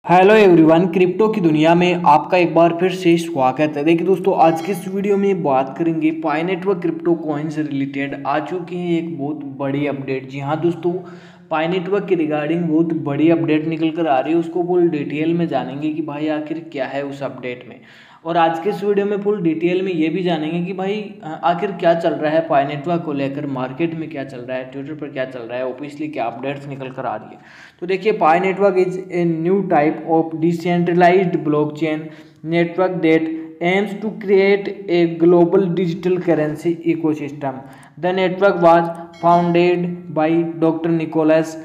Hello everyone, crypto की दुनिया में आपका एक बार फिर से स्वागत है। देखिए दोस्तों, आज की इस वीडियो में बात करेंगे पाई नेटवर्क क्रिप्टो कॉइन से रिलेटेड आ चुकी है एक बहुत बड़ी अपडेट। जी हाँ दोस्तों, पाई नेटवर्क के रिगार्डिंग बहुत बड़ी अपडेट निकल कर आ रही है। उसको फुल डिटेल में जानेंगे कि भाई आखिर क्या है उस अपडेट में। और आज के इस वीडियो में फुल डिटेल में ये भी जानेंगे कि भाई आखिर क्या चल रहा है पाई नेटवर्क को लेकर, मार्केट में क्या चल रहा है, ट्विटर पर क्या चल रहा है, ऑफिशियली क्या अपडेट्स निकल कर आ रही है। तो देखिए, Pi network is a new type of decentralised blockchain network that aims to create a global digital currency ecosystem. The network was founded by Dr. Nicholas,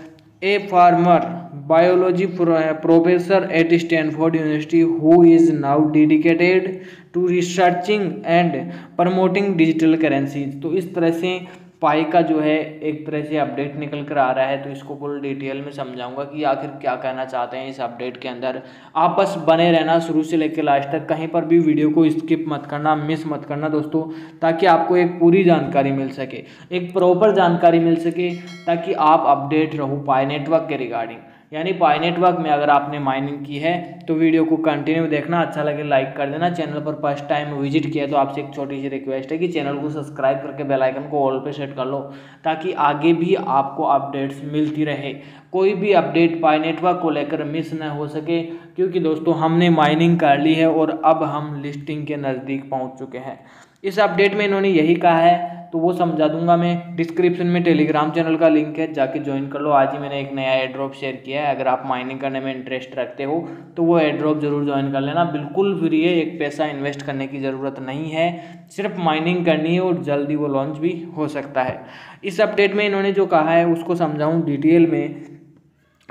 a former biology professor at Stanford University, who is now dedicated to researching and promoting digital currencies. तो इस तरह से पाई का जो है एक तरह से अपडेट निकल कर आ रहा है। तो इसको फुल डिटेल में समझाऊंगा कि आखिर क्या कहना चाहते हैं इस अपडेट के अंदर। आप बस बने रहना शुरू से लेकर लास्ट तक, कहीं पर भी वीडियो को स्किप मत करना, मिस मत करना दोस्तों, ताकि आपको एक पूरी जानकारी मिल सके, एक प्रॉपर जानकारी मिल सके, ताकि आप अपडेट रहो पाई नेटवर्क के रिगार्डिंग। यानी पाई नेटवर्क में अगर आपने माइनिंग की है तो वीडियो को कंटिन्यू देखना, अच्छा लगे लाइक कर देना। चैनल पर फर्स्ट टाइम विजिट किया तो आपसे एक छोटी सी रिक्वेस्ट है कि चैनल को सब्सक्राइब करके बेल आइकन को ऑल पे सेट कर लो, ताकि आगे भी आपको अपडेट्स मिलती रहे। कोई भी अपडेट पाई नेटवर्क को लेकर मिस न हो सके, क्योंकि दोस्तों हमने माइनिंग कर ली है और अब हम लिस्टिंग के नज़दीक पहुँच चुके हैं। इस अपडेट में इन्होंने यही कहा है, तो वो समझा दूंगा मैं। डिस्क्रिप्शन में टेलीग्राम चैनल का लिंक है, जाके ज्वाइन कर लो। आज ही मैंने एक नया एयर ड्रॉप शेयर किया है, अगर आप माइनिंग करने में इंटरेस्ट रखते हो तो वो एयर ड्रॉप जरूर ज्वाइन कर लेना। बिल्कुल फ्री है, एक पैसा इन्वेस्ट करने की ज़रूरत नहीं है, सिर्फ माइनिंग करनी है और जल्दी वो लॉन्च भी हो सकता है। इस अपडेट में इन्होंने जो कहा है उसको समझाऊँ डिटेल में।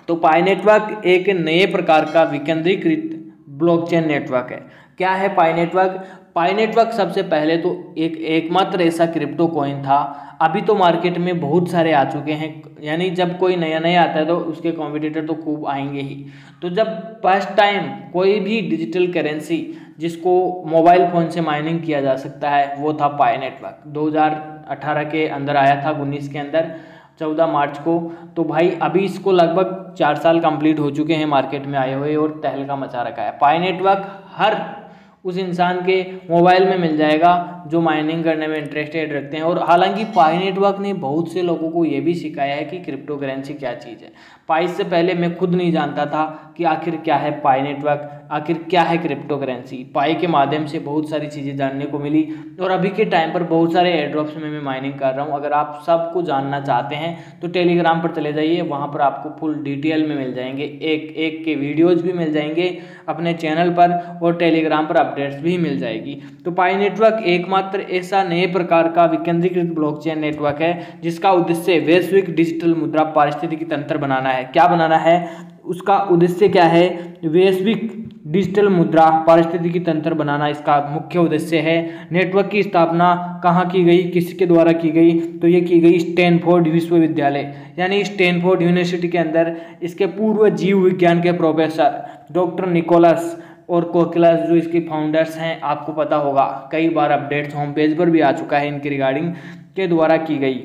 तो पाई नेटवर्क एक नए प्रकार का विकेंद्रीकृत ब्लॉकचेन नेटवर्क है। क्या है पाई नेटवर्क? पाई नेटवर्क सबसे पहले तो एकमात्र ऐसा क्रिप्टो कॉइन था। अभी तो मार्केट में बहुत सारे आ चुके हैं, यानी जब कोई नया नया आता है तो उसके कॉम्पिटिटर तो खूब आएंगे ही। तो जब फर्स्ट टाइम कोई भी डिजिटल करेंसी जिसको मोबाइल फ़ोन से माइनिंग किया जा सकता है वो था पाई नेटवर्क। 2018 के अंदर आया था, 19 के अंदर 14 मार्च को। तो भाई अभी इसको लगभग 4 साल कंप्लीट हो चुके हैं मार्केट में आए हुए, और तहलका मचा रखा है। पाई नेटवर्क हर उस इंसान के मोबाइल में मिल जाएगा जो माइनिंग करने में इंटरेस्टेड रखते हैं। और हालांकि पाई नेटवर्क ने बहुत से लोगों को ये भी सिखाया है कि क्रिप्टो करेंसी क्या चीज़ है। पाई से पहले मैं खुद नहीं जानता था कि आखिर क्या है पाई नेटवर्क, आखिर क्या है क्रिप्टो करेंसी। पाई के माध्यम से बहुत सारी चीज़ें जानने को मिली, और अभी के टाइम पर बहुत सारे एयरड्रॉप्स में मैं माइनिंग कर रहा हूँ। अगर आप सबको जानना चाहते हैं तो टेलीग्राम पर चले जाइए, वहाँ पर आपको फुल डिटेल में मिल जाएंगे, एक एक के वीडियोज़ भी मिल जाएंगे अपने चैनल पर, और टेलीग्राम पर अपडेट्स भी मिल जाएगी। तो पाई नेटवर्क एकमात्र ऐसा नए प्रकार का विकेंद्रीकृत ब्लॉकचेन नेटवर्क है जिसका उद्देश्य वैश्विक डिजिटल मुद्रा पारिस्थितिकी तंत्र बनाना है। क्या बनाना है? उसका उद्देश्य क्या है? वैश्विक डिजिटल मुद्रा पारिस्थितिकी तंत्र बनाना इसका मुख्य उद्देश्य है। नेटवर्क की स्थापना कहाँ की गई, किसके द्वारा की गई? तो ये की गई स्टैनफोर्ड विश्वविद्यालय, यानी स्टैनफोर्ड यूनिवर्सिटी के अंदर। इसके पूर्व जीव विज्ञान के प्रोफेसर डॉक्टर निकोलस और कोकिलास जो इसके फाउंडर्स हैं, आपको पता होगा, कई बार अपडेट्स होम पेज पर भी आ चुका है इनके रिगार्डिंग, के द्वारा की गई,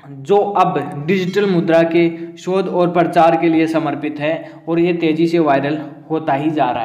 जो अब डिजिटल मुद्रा के शोध और प्रचार के लिए समर्पित है। और ये तेज़ी से वायरल होता ही जा रहा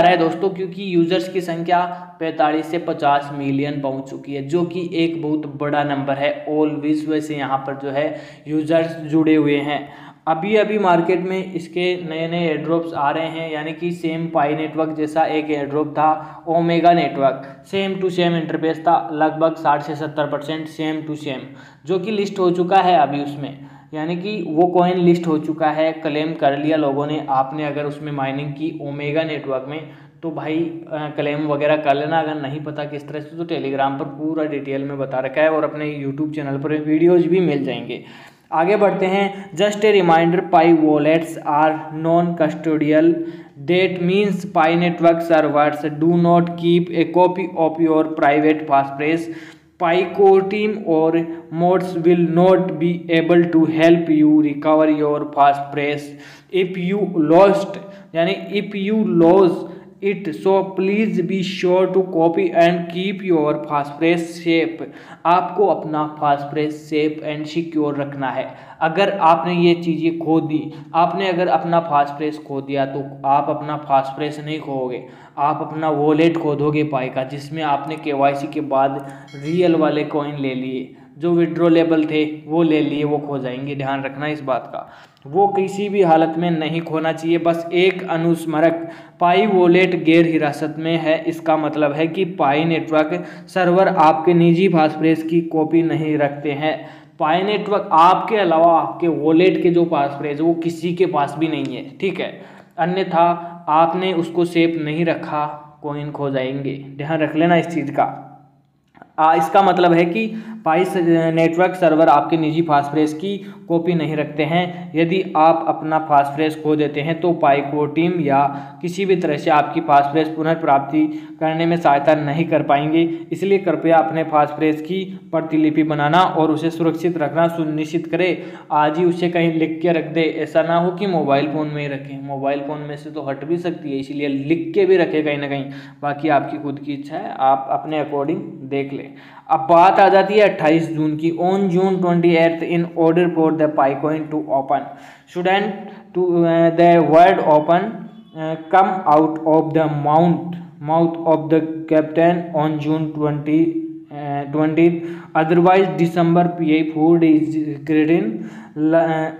है दोस्तों, क्योंकि यूजर्स की संख्या 45 से 50 मिलियन पहुंच चुकी है, जो कि एक बहुत बड़ा नंबर है। ऑल विश्व से यहाँ पर जो है यूजर्स जुड़े हुए हैं। अभी मार्केट में इसके नए नए एयरड्रॉप्स आ रहे हैं, यानी कि सेम पाई नेटवर्क जैसा एक एयरड्रॉप था omega network, same to same interface था, लगभग 60 से 70% सेम टू सेम, जो कि लिस्ट हो चुका है अभी उसमें, यानी कि वो कॉइन लिस्ट हो चुका है, क्लेम कर लिया लोगों ने। आपने अगर उसमें माइनिंग की ओमेगा नेटवर्क में तो भाई क्लेम वगैरह कर लेना। अगर नहीं पता किस तरह से तो टेलीग्राम पर पूरा डिटेल में बता रखा है, और अपने यूट्यूब चैनल पर वीडियोज़ भी मिल जाएंगे। आगे बढ़ते हैं। Just a reminder, Pi wallets are non custodial, that means Pi network servers do not keep a copy of your private passphrase. Pi core team और mods will not be able to help you recover your passphrase if you lost, यानी if you lose it, so please be sure to copy and keep your phosphorus safe। आपको अपना phosphorus safe and secure रखना है। अगर आपने ये चीज़ें खो दी, आपने अगर अपना फास्फोरस खो दिया तो आप अपना फास्फोरस नहीं खोओगे, आप अपना वॉलेट खो दोगे पाई का, जिसमें आपने केवाईसी के बाद रियल वाले कॉइन ले लिए, जो विड्रॉलेबल थे वो ले लिए, वो खो जाएंगे। ध्यान रखना इस बात का, वो किसी भी हालत में नहीं खोना चाहिए। बस एक अनुस्मारक, पाई वॉलेट गैर हिरासत में है, इसका मतलब है कि पाई नेटवर्क सर्वर आपके निजी फास्फोरस की कॉपी नहीं रखते हैं। पाई नेटवर्क आपके अलावा आपके वॉलेट के जो पासवर्ड है वो किसी के पास भी नहीं है, ठीक है। अन्यथा आपने उसको सेफ नहीं रखा, कॉइन खो जाएंगे। ध्यान रख लेना इस चीज़ का। इसका मतलब है कि पाई नेटवर्क सर्वर आपके निजी फास्फोरस की कॉपी नहीं रखते हैं। यदि आप अपना फास्फोरस खो देते हैं तो पाई कोर टीम या किसी भी तरह से आपकी फास्फोरस पुनर्प्राप्ति करने में सहायता नहीं कर पाएंगे। इसलिए कृपया अपने फास्फोरस की प्रतिलिपि बनाना और उसे सुरक्षित रखना सुनिश्चित करें। आज ही उसे कहीं लिख के रख दे, ऐसा ना हो कि मोबाइल फ़ोन में ही रखें। मोबाइल फ़ोन में से तो हट भी सकती है, इसीलिए लिख के भी रखें कहीं ना कहीं। बाकी आपकी खुद की इच्छा है, आप अपने अकॉर्डिंग देख लें। अब बात आ जाती है 28 जून की। On June 28 in order for the Pi coin to open student to the word open come out of the mouth of the captain on June 20 otherwise December PI food is greeting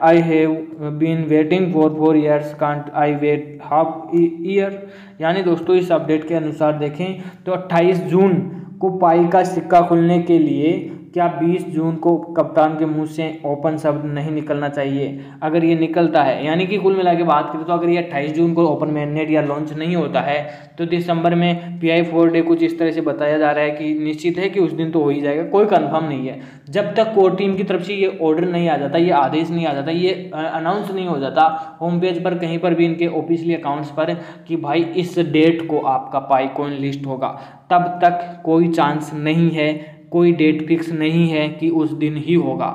I have been waiting for 4 years, can't I wait half year। यानी दोस्तों इस update के अनुसार देखें तो 28 जून को पाई का सिक्का खुलने के लिए क्या 20 जून को कप्तान के मुंह से ओपन शब्द नहीं निकलना चाहिए। अगर ये निकलता है, यानी कि कुल मिला के बात करें तो अगर ये 28 जून को ओपन मेननेट या लॉन्च नहीं होता है तो दिसंबर में PI 4 डे कुछ इस तरह से बताया जा रहा है कि निश्चित है कि उस दिन तो हो ही जाएगा, कोई कंफर्म नहीं है। जब तक कोर टीम की तरफ से ये ऑर्डर नहीं आ जाता, ये आदेश नहीं आ जाता, ये अनाउंस नहीं हो जाता होम पेज पर कहीं पर भी इनके ऑफिशियली अकाउंट्स पर कि भाई इस डेट को आपका पाईकॉइन लिस्ट होगा, तब तक कोई चांस नहीं है, कोई डेट फिक्स नहीं है कि उस दिन ही होगा।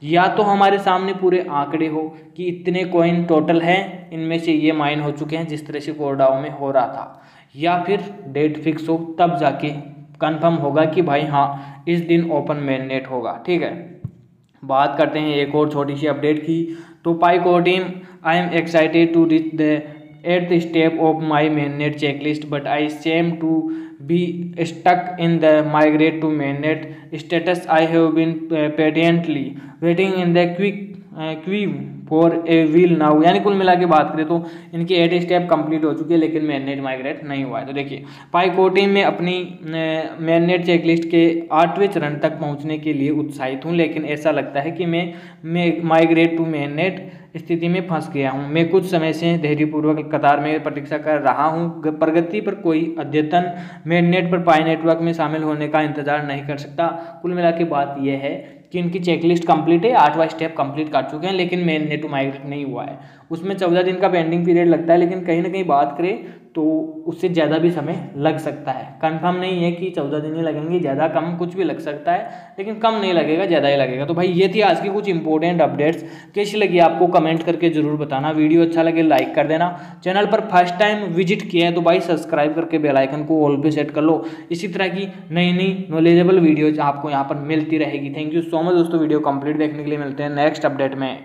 या तो हमारे सामने पूरे आंकड़े हो कि इतने कॉइन टोटल हैं, इनमें से ये माइन हो चुके हैं जिस तरह से कोरडाओ में हो रहा था, या फिर डेट फिक्स हो, तब जाके कंफर्म होगा कि भाई हाँ इस दिन ओपन मेननेट होगा, ठीक है। बात करते हैं एक और छोटी सी अपडेट की। तो Pi core team, I am excited to reach the 8th step of my mainnet checklist, but I seem to be stuck in the migrate to mainnet status। I have been patiently waiting in the queue for a while now। यानी कुल मिला के बात करें तो इनकी 8 step complete हो चुकी है लेकिन मेननेट माइग्रेट नहीं हुआ है। तो देखिए पाई कोर टीम में अपनी मेननेट चेकलिस्ट के 8वें चरण तक पहुंचने के लिए उत्साहित हूं, लेकिन ऐसा लगता है कि मैं माइग्रेट टू मेननेट स्थिति में फंस गया हूं। मैं कुछ समय से धैर्यपूर्वक कतार में प्रतीक्षा कर रहा हूं, प्रगति पर कोई अद्यतन मेननेट पर पाई नेटवर्क में शामिल होने का इंतजार नहीं कर सकता। कुल मिला के बात यह है कि इनकी चेकलिस्ट कंप्लीट है, 8वां स्टेप कंप्लीट कर चुके हैं, लेकिन मेननेट टू माइग्रेट नहीं हुआ है। उसमें 14 दिन का पेंडिंग पीरियड लगता है, लेकिन कहीं ना कहीं बात करें तो उससे ज़्यादा भी समय लग सकता है। कंफर्म नहीं है कि 14 दिन ही लगेंगे, ज़्यादा कम कुछ भी लग सकता है, लेकिन कम नहीं लगेगा, ज़्यादा ही लगेगा। तो भाई ये थी आज की कुछ इंपॉर्टेंट अपडेट्स। कैसी लगी आपको कमेंट करके ज़रूर बताना। वीडियो अच्छा लगे लाइक कर देना। चैनल पर फर्स्ट टाइम विजिट किया है तो भाई सब्सक्राइब करके बेल आइकन को ऑल पे सेट कर लो। इसी तरह की नई नई नॉलेजेबल वीडियोज आपको यहाँ पर मिलती रहेगी। थैंक यू सो मच दोस्तों, वीडियो कंप्लीट देखने के लिए। मिलते हैं नेक्स्ट अपडेट में।